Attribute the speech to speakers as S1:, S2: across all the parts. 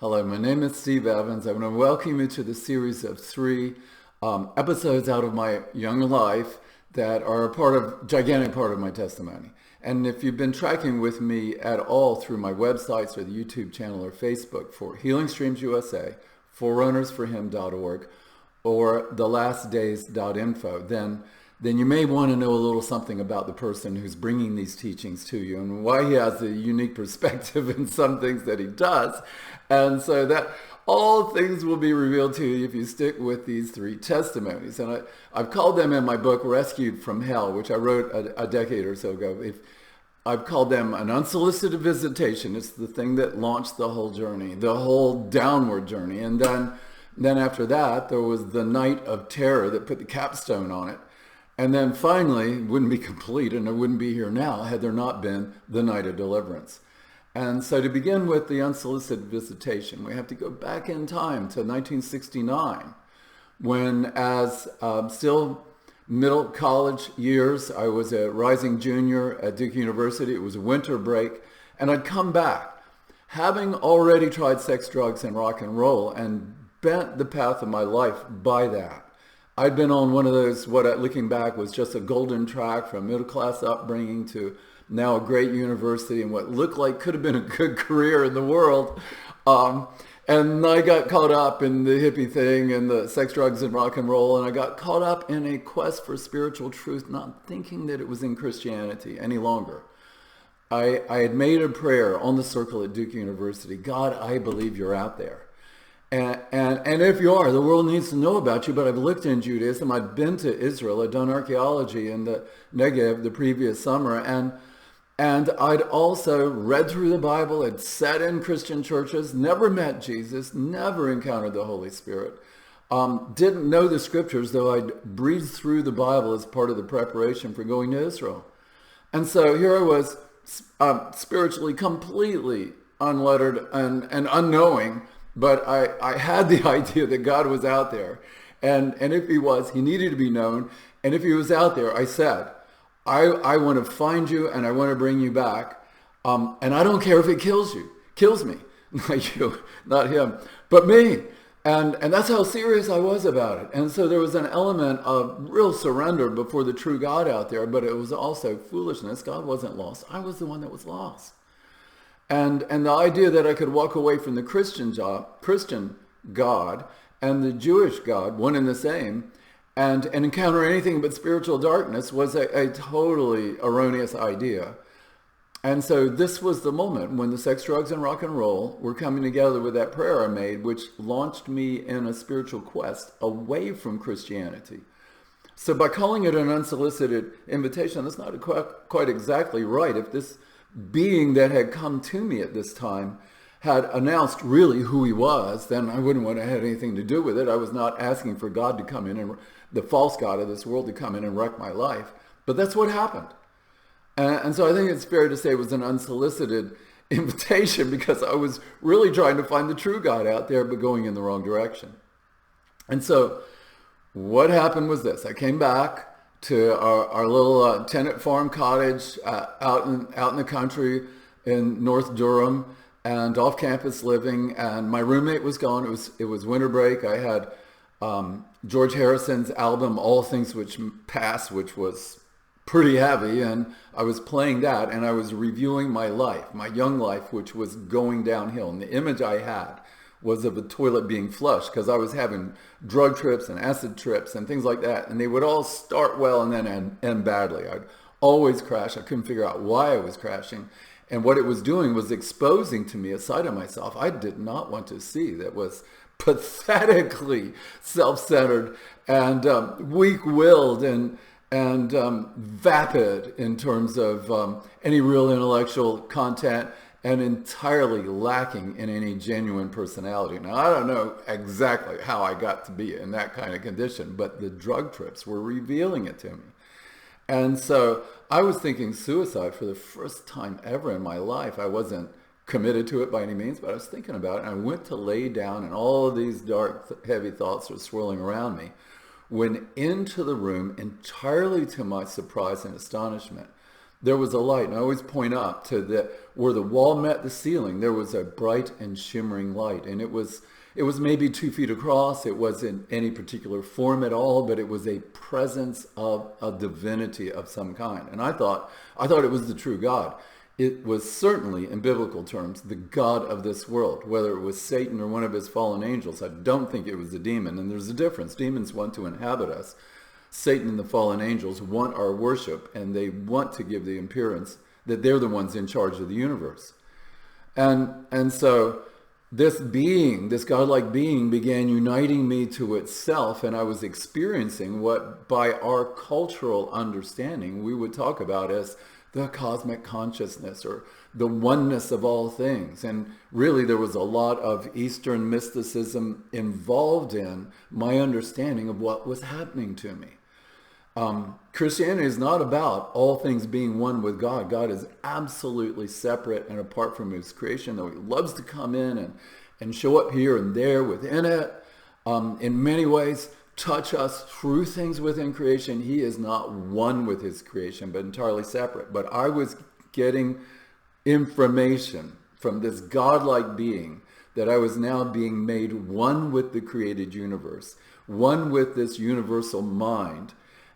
S1: Hello, my name is Steve Evans. I want to welcome you to the series of three episodes out of my young life that are gigantic part of my testimony. And if you've been tracking with me at all through my websites or the YouTube channel or Facebook for Healing Streams USA, forerunnersforhim.org, or thelastdays.info, then you may want to know a little something about the person who's bringing these teachings to you and why he has a unique perspective in some things that he does. And so that all things will be revealed to you if you stick with these three testimonies. And I've called them in my book, Rescued from Hell, which I wrote a decade or so ago. I've called them an unsolicited visitation. It's the thing that launched the whole journey, the whole downward journey. And then after that, there was the night of terror that put the capstone on it. And then finally, it wouldn't be complete and I wouldn't be here now had there not been the night of deliverance. And so to begin with the unsolicited visitation, we have to go back in time to 1969, when as still middle college years, I was a rising junior at Duke University. It was a winter break, and I'd come back, having already tried sex, drugs, and rock and roll, and bent the path of my life by that. I'd been on one of those, looking back was just a golden track from middle-class upbringing to now a great university and what looked like could have been a good career in the world. And I got caught up in the hippie thing and the sex, drugs, and rock and roll. And I got caught up in a quest for spiritual truth, not thinking that it was in Christianity any longer. I had made a prayer on the circle at Duke University. God, I believe you're out there. And if you are, the world needs to know about you. But I've looked in Judaism. I've been to Israel. I'd done archaeology in the Negev the previous summer. And I'd also read through the Bible. I'd sat in Christian churches, never met Jesus, never encountered the Holy Spirit. Didn't know the scriptures, though I'd breezed through the Bible as part of the preparation for going to Israel. And so here I was, spiritually completely unlettered and unknowing. But I had the idea that God was out there. And if he was, he needed to be known. And if he was out there, I said, I want to find you and I want to bring you back. And I don't care if it kills me. Not you, not him, but me. And that's how serious I was about it. And so there was an element of real surrender before the true God out there, but it was also foolishness. God wasn't lost. I was the one that was lost. And the idea that I could walk away from the Christian God and the Jewish God, one and the same, and encounter anything but spiritual darkness was a totally erroneous idea. And so this was the moment when the sex, drugs, and rock and roll were coming together with that prayer I made, which launched me in a spiritual quest away from Christianity. So by calling it an unsolicited invitation, that's not quite exactly right. If this being that had come to me at this time had announced really who he was, then I wouldn't want to have anything to do with it. I was not asking for God to come in and the false God of this world to come in and wreck my life. But that's what happened. And so I think it's fair to say it was an unsolicited invitation because I was really trying to find the true God out there, but going in the wrong direction. And so what happened was this. I came back to our little tenant farm cottage out in the country in North Durham, and off-campus living. And my roommate was gone. It was winter break. I had George Harrison's album All Things Which Pass, which was pretty heavy, and I was playing that, and I was reviewing my life, my young life, which was going downhill. And the image I had was of a toilet being flushed because I was having drug trips and acid trips and things like that. And they would all start well and then end badly. I'd always crash. I couldn't figure out why I was crashing. And what it was doing was exposing to me a side of myself I did not want to see, that was pathetically self-centered and weak-willed and vapid in terms of any real intellectual content, and entirely lacking in any genuine personality. Now, I don't know exactly how I got to be in that kind of condition, but the drug trips were revealing it to me. And so I was thinking suicide for the first time ever in my life. I wasn't committed to it by any means, but I was thinking about it. And I went to lay down, and all of these dark, heavy thoughts were swirling around me. Went into the room, entirely to my surprise and astonishment, there was a light. And I always point out to where the wall met the ceiling, there was a bright and shimmering light. And it was maybe 2 feet across. It wasn't any particular form at all, but it was a presence of a divinity of some kind. And I thought it was the true God. It was certainly, in biblical terms, the God of this world, whether it was Satan or one of his fallen angels. I don't think it was a demon, and there's a difference. Demons want to inhabit us. Satan and the fallen angels want our worship, and they want to give the appearance that they're the ones in charge of the universe. And so this being, this godlike being, began uniting me to itself, and I was experiencing what, by our cultural understanding, we would talk about as the cosmic consciousness, or the oneness of all things. And really there was a lot of Eastern mysticism involved in my understanding of what was happening to me. Christianity is not about all things being one with God. God is absolutely separate and apart from his creation, though he loves to come in and show up here and there within it. In many ways, touch us through things within creation. He is not one with his creation, but entirely separate. But I was getting information from this godlike being that I was now being made one with the created universe, one with this universal mind.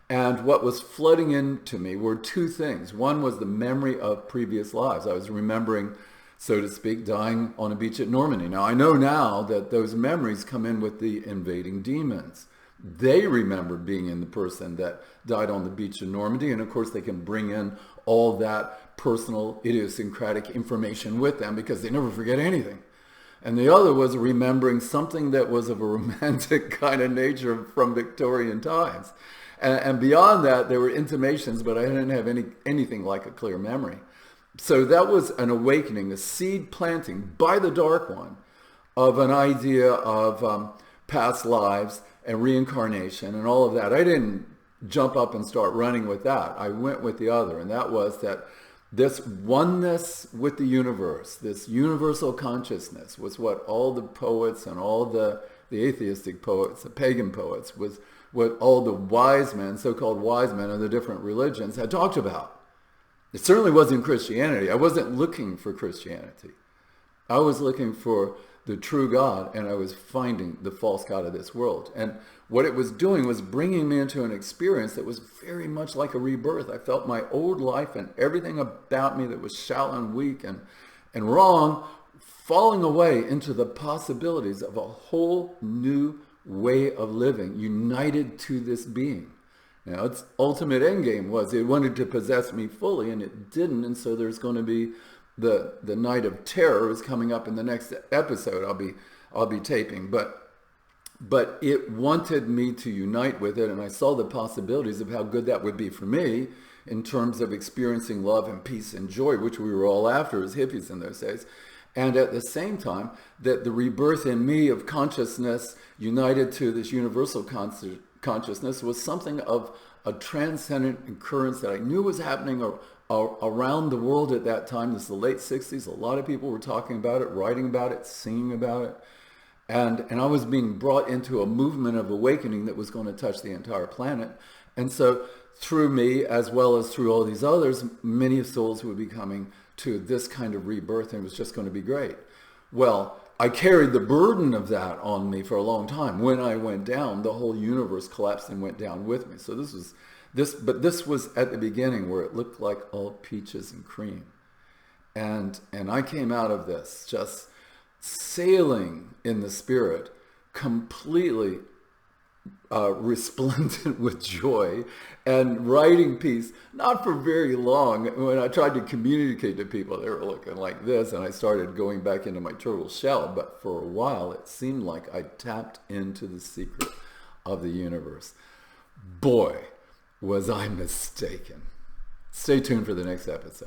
S1: And what was flooding into me were 2 things. One was the memory of previous lives. I was remembering, so to speak, dying on a beach at Normandy. Now, I know now that those memories come in with the invading demons. They remembered being in the person that died on the beach in Normandy, and of course they can bring in all that personal idiosyncratic information with them because they never forget anything. And the other was remembering something that was of a romantic kind of nature from Victorian times. And beyond that, there were intimations, but I didn't have anything like a clear memory. So that was an awakening, a seed planting by the Dark One of an idea of past lives and reincarnation and all of that. I didn't jump up and start running with that. I went with the other, and that was that this oneness with the universe, this universal consciousness, was what all the poets and all the atheistic poets, the pagan poets, was what all the wise men, so-called wise men of the different religions had talked about. It certainly wasn't Christianity. I wasn't looking for Christianity. I was looking for the true God, and I was finding the false God of this world. And what it was doing was bringing me into an experience that was very much like a rebirth. I felt my old life and everything about me that was shallow and weak and wrong falling away into the possibilities of a whole new way of living, united to this being. Now, its ultimate end game was it wanted to possess me fully, and it didn't, and so there's going to be the night of terror is coming up in the next episode I'll be taping, but it wanted me to unite with it, and I saw the possibilities of how good that would be for me in terms of experiencing love and peace and joy, which we were all after as hippies in those days. And at the same time, that the rebirth in me of consciousness united to this universal consciousness was something of a transcendent occurrence that I knew was happening around the world at that time. This is the late 60s. A lot of people were talking about it, writing about it, singing about it. And I was being brought into a movement of awakening that was going to touch the entire planet. And so through me, as well as through all these others, many souls would be coming to this kind of rebirth, and it was just going to be great. Well, I carried the burden of that on me for a long time. When I went down, the whole universe collapsed and went down with me. So this was at the beginning where it looked like all peaches and cream. And I came out of this just sailing in the spirit, completely resplendent with joy and writing peace, not for very long. When I tried to communicate to people, they were looking like this, and I started going back into my turtle shell. But for a while, it seemed like I tapped into the secret of the universe. Boy, was I mistaken. Stay tuned for the next episode.